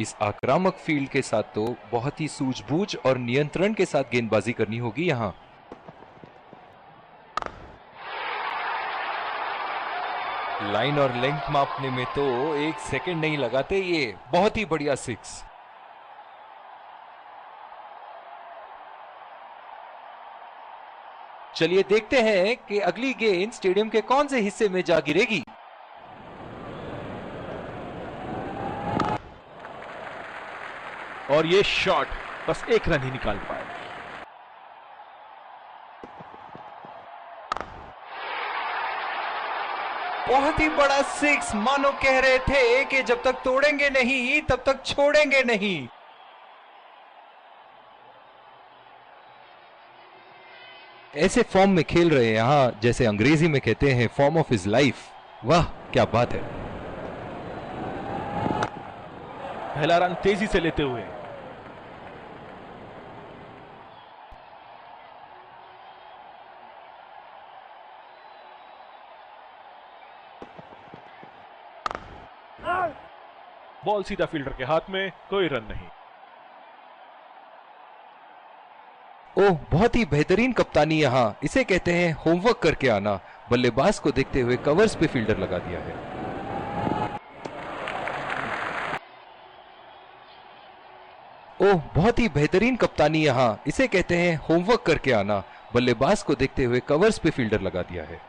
इस आक्रामक फील्ड के साथ तो बहुत ही सूझबूझ और नियंत्रण के साथ गेंदबाजी करनी होगी यहां। लाइन और लेंथ मापने में तो 1 सेकंड नहीं लगाते ये। बहुत ही बढ़िया सिक्स। चलिए देखते हैं कि अगली गेंद स्टेडियम के कौन से हिस्से में जा गिरेगी। और ये शॉट बस 1 रन ही निकाल पाए। बहुत ही बड़ा सिक्स। मानो कह रहे थे कि जब तक तोड़ेंगे नहीं तब तक छोड़ेंगे नहीं। ऐसे फॉर्म में खेल रहे हैं यहां, जैसे अंग्रेजी में कहते हैं फॉर्म ऑफ हिज लाइफ। वाह क्या बात है। पहला रन तेजी से लेते हुए बॉल सीधा फील्डर के हाथ में, कोई रन नहीं। ओह बहुत ही बेहतरीन कप्तानी यहां। इसे कहते हैं होमवर्क करके आना। बल्लेबाज को देखते हुए कवर्स पे फील्डर लगा दिया है। ओह बहुत ही बेहतरीन कप्तानी यहां। इसे कहते हैं होमवर्क करके आना। बल्लेबाज को देखते हुए कवर्स पे फील्डर लगा दिया है।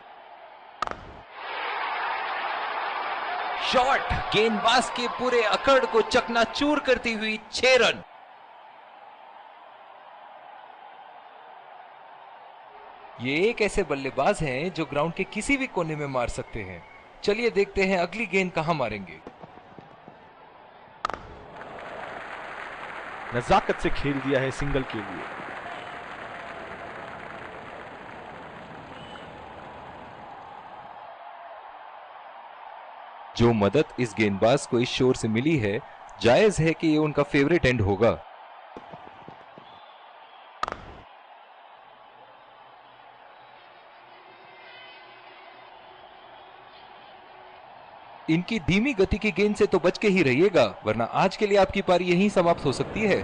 शॉट गेंदबाज के पूरे अकड़ को चकनाचूर करती हुई 6 रन। ये एक ऐसे बल्लेबाज हैं जो ग्राउंड के किसी भी कोने में मार सकते हैं। चलिए देखते हैं अगली गेंद कहां मारेंगे। नजाकत से खेल दिया है सिंगल के लिए। जो मदद इस गेंदबाज को इस शोर से मिली है, जायज है कि ये उनका फेवरेट एंड होगा। इनकी धीमी गति की गेंद से तो बच के ही रहिएगा, वरना आज के लिए आपकी पारी यहीं समाप्त हो सकती है।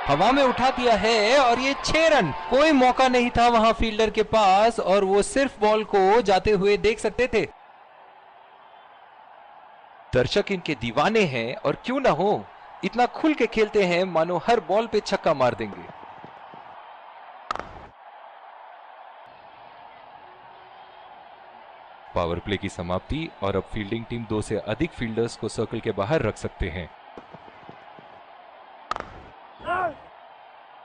हवा में उठा दिया है और ये 6 रन। कोई मौका नहीं था वहां फील्डर के पास और वो सिर्फ बॉल को जाते हुए देख सकते थे। दर्शक इनके दीवाने हैं और क्यों ना हो, इतना खुल के खेलते हैं मानो हर बॉल पे छक्का मार देंगे। पावर प्ले की समाप्ति और अब फील्डिंग टीम 2 से अधिक फील्डर्स को सर्कल के बाहर रख सकते हैं।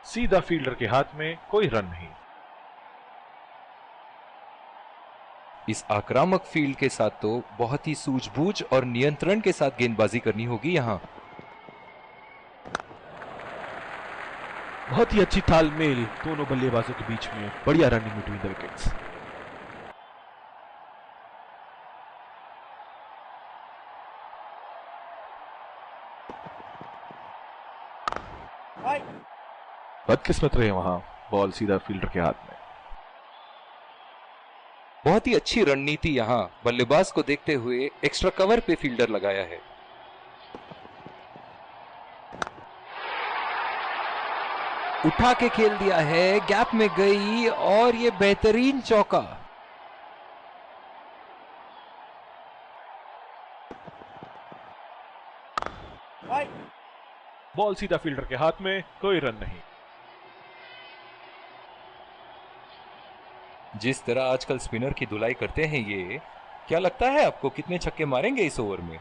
सीधा फील्डर के हाथ में, कोई रन नहीं। इस आक्रामक फील्ड के साथ तो बहुत ही सूझबूझ और नियंत्रण के साथ गेंदबाजी करनी होगी यहां। बहुत ही अच्छी तालमेल दोनों बल्लेबाजों के बीच में। बढ़िया रनिंग बिटवीन द विकेट्स। बदकिस्मत रहे वहां, बॉल सीधा फील्डर के हाथ में। बहुत ही अच्छी रणनीति यहां। बल्लेबाज को देखते हुए एक्स्ट्रा कवर पे फील्डर लगाया है। उठा के खेल दिया है, गैप में गई और ये बेहतरीन चौका। बॉल सीधा फील्डर के हाथ में, कोई रन नहीं। जिस तरह आजकल स्पिनर की धुलाई करते हैं ये, क्या लगता है आपको कितने छक्के मारेंगे इस ओवर में?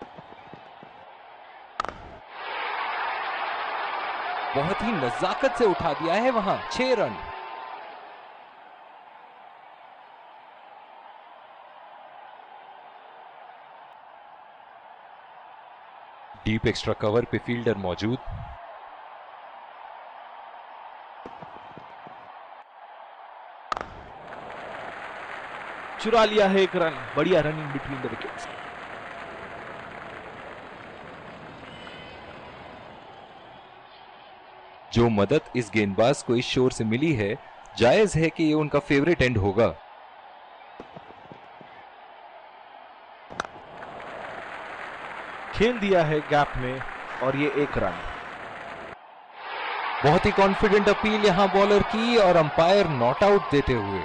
बहुत ही नजाकत से उठा दिया है वहां 6 रन। डीप एक्स्ट्रा कवर पे फील्डर मौजूद। चुरा लिया है 1 रन। बढ़िया रनिंग बिटवीन द विकेट्स। जो मदद इस गेंदबाज को इस शोर से मिली है, जायज है कि ये उनका फेवरेट एंड होगा। खेल दिया है गैप में और ये 1 रन। बहुत ही कॉन्फिडेंट अपील यहां बॉलर की और अंपायर नॉट आउट देते हुए।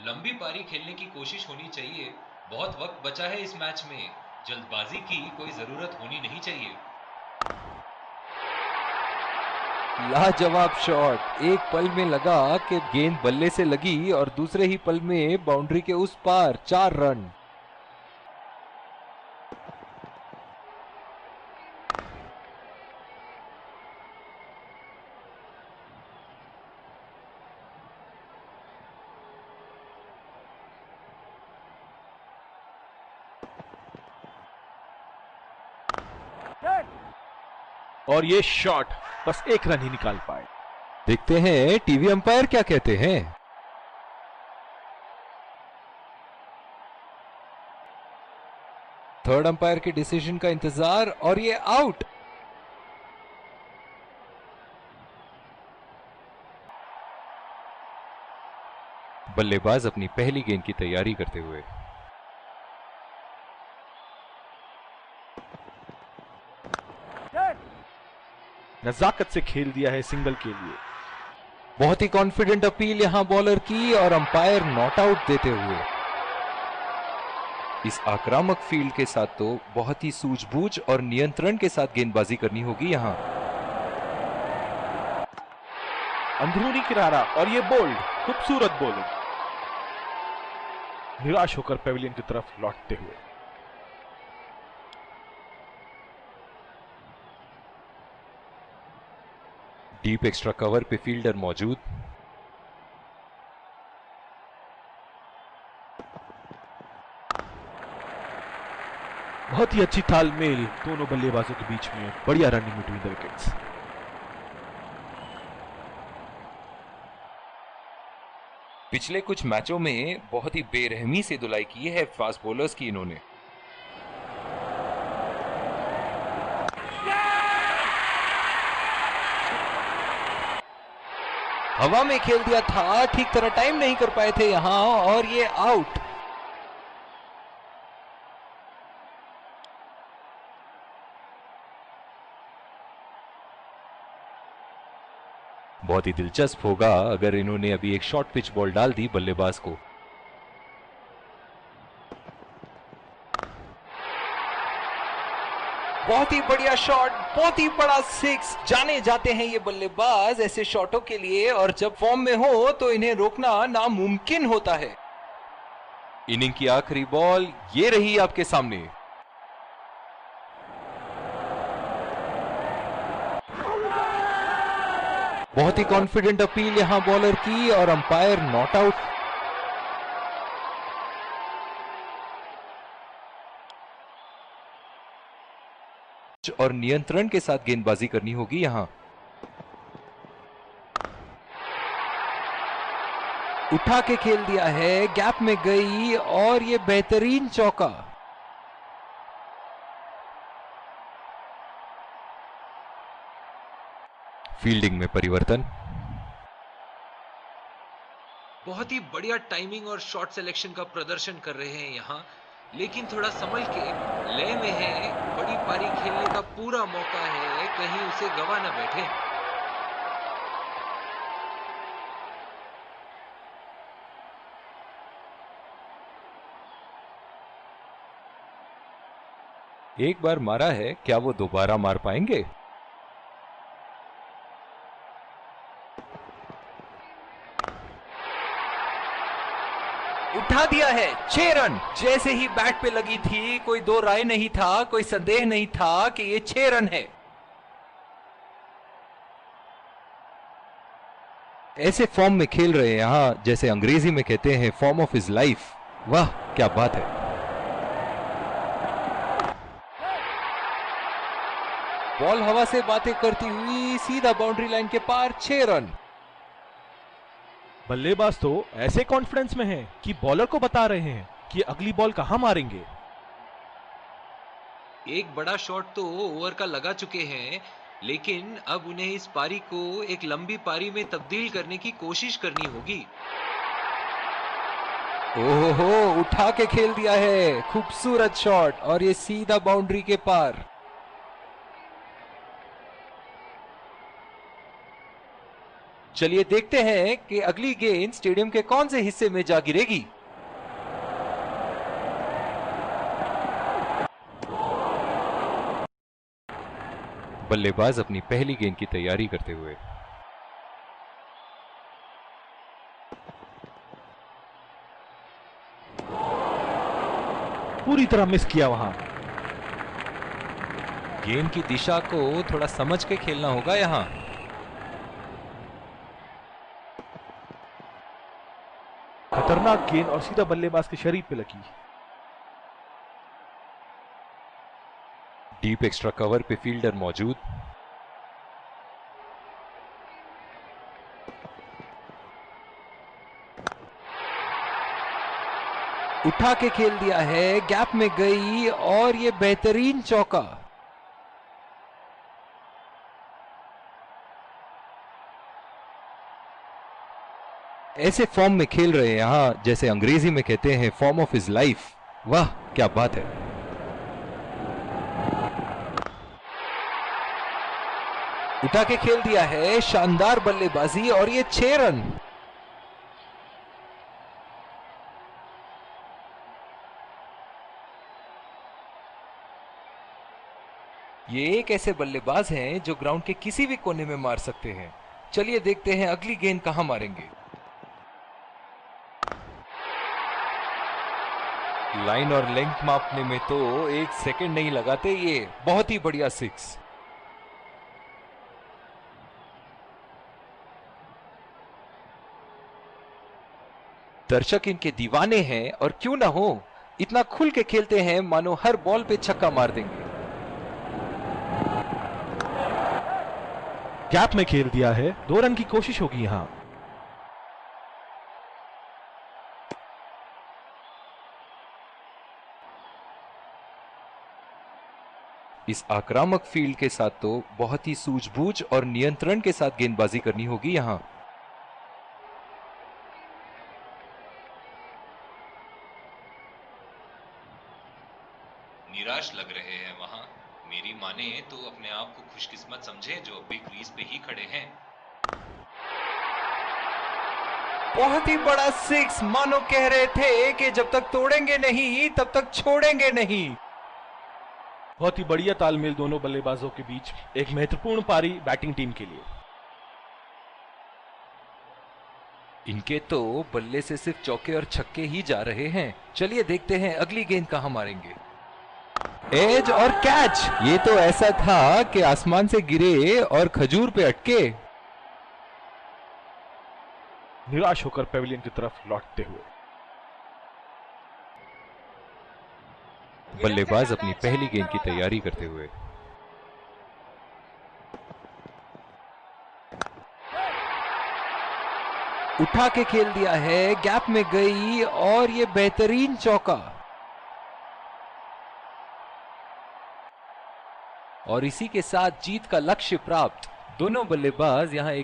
लंबी पारी खेलने की कोशिश होनी चाहिए। बहुत वक्त बचा है इस मैच में, जल्दबाजी की कोई जरूरत होनी नहीं चाहिए। लाजवाब शॉट। एक पल में लगा कि गेंद बल्ले से लगी और दूसरे ही पल में बाउंड्री के उस पार 4 रन। और ये शॉट बस 1 रन ही निकाल पाए। देखते हैं टीवी अंपायर क्या कहते हैं। थर्ड अंपायर के डिसीजन का इंतजार और ये आउट। बल्लेबाज अपनी पहली गेंद की तैयारी करते हुए। नजाकत से खेल दिया है सिंगल के लिए। बहुत ही कॉन्फिडेंट अपील यहां बॉलर की और अंपायर नॉट आउट देते हुए। इस आक्रामक फील्ड के साथ तो बहुत ही सूझबूझ और नियंत्रण के साथ गेंदबाजी करनी होगी यहां। अंदरूनी किनारा और ये बोल्ड, खूबसूरत बॉलिंग। निराश होकर पेविलियन की तरफ लौटते हुए। डीप एक्स्ट्रा कवर पे फील्डर मौजूद। बहुत ही अच्छी तालमेल दोनों बल्लेबाजों के बीच में। बढ़िया रनिंग बिटवीन द विकेट्स। पिछले कुछ मैचों में बहुत ही बेरहमी से धुलाई की है फास्ट बॉलर्स की इन्होंने। हवा में खेल दिया था, ठीक तरह टाइम नहीं कर पाए थे यहां और ये आउट। बहुत ही दिलचस्प होगा अगर इन्होंने अभी एक शॉर्ट पिच बॉल डाल दी बल्लेबाज को। बहुत ही बढ़िया शॉट, बहुत ही बड़ा 6। जाने जाते हैं ये बल्लेबाज ऐसे शॉटों के लिए और जब फॉर्म में हो तो इन्हें रोकना नामुमकिन होता है। इनिंग की आखिरी बॉल ये रही आपके सामने। बहुत ही कॉन्फिडेंट अपील यहां बॉलर की और अंपायर नॉट आउट। और नियंत्रण के साथ गेंदबाजी करनी होगी यहां। उठा के खेल दिया है, गैप में गई और ये बेहतरीन चौका। फील्डिंग में परिवर्तन। बहुत ही बढ़िया टाइमिंग और शॉट सिलेक्शन का प्रदर्शन कर रहे हैं यहां, लेकिन थोड़ा संभल के, लय में है। बड़ी पारी खेलने का पूरा मौका है, कहीं उसे गवा ना बैठे। एक बार मारा है, क्या वो दोबारा मार पाएंगे? उठा दिया है, 6 रन। जैसे ही बैट पे लगी थी, कोई दो राय नहीं था, कोई संदेह नहीं था कि ये 6 रन है। ऐसे फॉर्म में खेल रहे हैं यहां, जैसे अंग्रेजी में कहते हैं फॉर्म ऑफ हिज लाइफ। वाह क्या बात है। बॉल हवा से बातें करती हुई सीधा बाउंड्री लाइन के पार, 6 रन। बल्लेबाज तो ऐसे कॉन्फिडेंस में हैं कि बॉलर को बता रहे हैं कि अगली बॉल कहां मारेंगे। एक बड़ा शॉट तो ओवर का लगा चुके हैं, लेकिन अब उन्हें इस पारी को एक लंबी पारी में तब्दील करने की कोशिश करनी होगी। ओहो, उठा के खेल दिया है, खूबसूरत शॉट और ये सीधा बाउंड्री के पार। चलिए देखते हैं कि अगली गेंद स्टेडियम के कौन से हिस्से में जा गिरेगी। बल्लेबाज अपनी पहली गेंद की तैयारी करते हुए। पूरी तरह मिस किया वहां। गेंद की दिशा को थोड़ा समझ के खेलना होगा यहां। खतरनाक गेंद और सीधा बल्लेबाज के शरीर पे लगी। डीप एक्स्ट्रा कवर पे फील्डर मौजूद। उठा के खेल दिया है, गैप में गई और ये बेहतरीन चौका। ऐसे फॉर्म में खेल रहे हैं यहां, जैसे अंग्रेजी में कहते हैं फॉर्म ऑफ हिज लाइफ। वाह क्या बात है। उठा के खेल दिया है, शानदार बल्लेबाजी और ये 6 रन। ये एक ऐसे बल्लेबाज हैं जो ग्राउंड के किसी भी कोने में मार सकते हैं। चलिए देखते हैं अगली गेंद कहां मारेंगे। लाइन और लेंथ मापने में तो 1 सेकंड नहीं लगाते ये। बहुत ही बढ़िया 6। दर्शक इनके दीवाने हैं और क्यों ना हो, इतना खुल के खेलते हैं मानो हर बॉल पे छक्का मार देंगे। गैप में खेल दिया है, 2 रन की कोशिश होगी यहां। इस आक्रामक फील्ड के साथ तो बहुत ही सूझबूझ और नियंत्रण के साथ गेंदबाजी करनी होगी यहां। निराश लग रहे हैं वहां। मेरी माने तो अपने आप को खुशकिस्मत समझे जो अभी क्रीज पे ही खड़े हैं। बहुत ही बड़ा 6, मानो कह रहे थे कि जब तक तोड़ेंगे नहीं तब तक छोड़ेंगे नहीं। बहुत ही बढ़िया तालमेल दोनों बल्लेबाजों के बीच। एक महत्वपूर्ण पारी बैटिंग टीम के लिए। इनके तो बल्ले से सिर्फ चौके और छक्के ही जा रहे हैं। चलिए देखते हैं अगली गेंद कहां मारेंगे। एज और कैच। ये तो ऐसा था कि आसमान से गिरे और खजूर पे अटके। निराश होकर पेविलियन की तरफ लौटते हुए। बल्लेबाज अपनी पहली गेंद की तैयारी करते हुए। उठा के खेल दिया है, गैप में गई और ये बेहतरीन चौका। और इसी के साथ जीत का लक्ष्य प्राप्त। दोनों बल्लेबाज यहां एक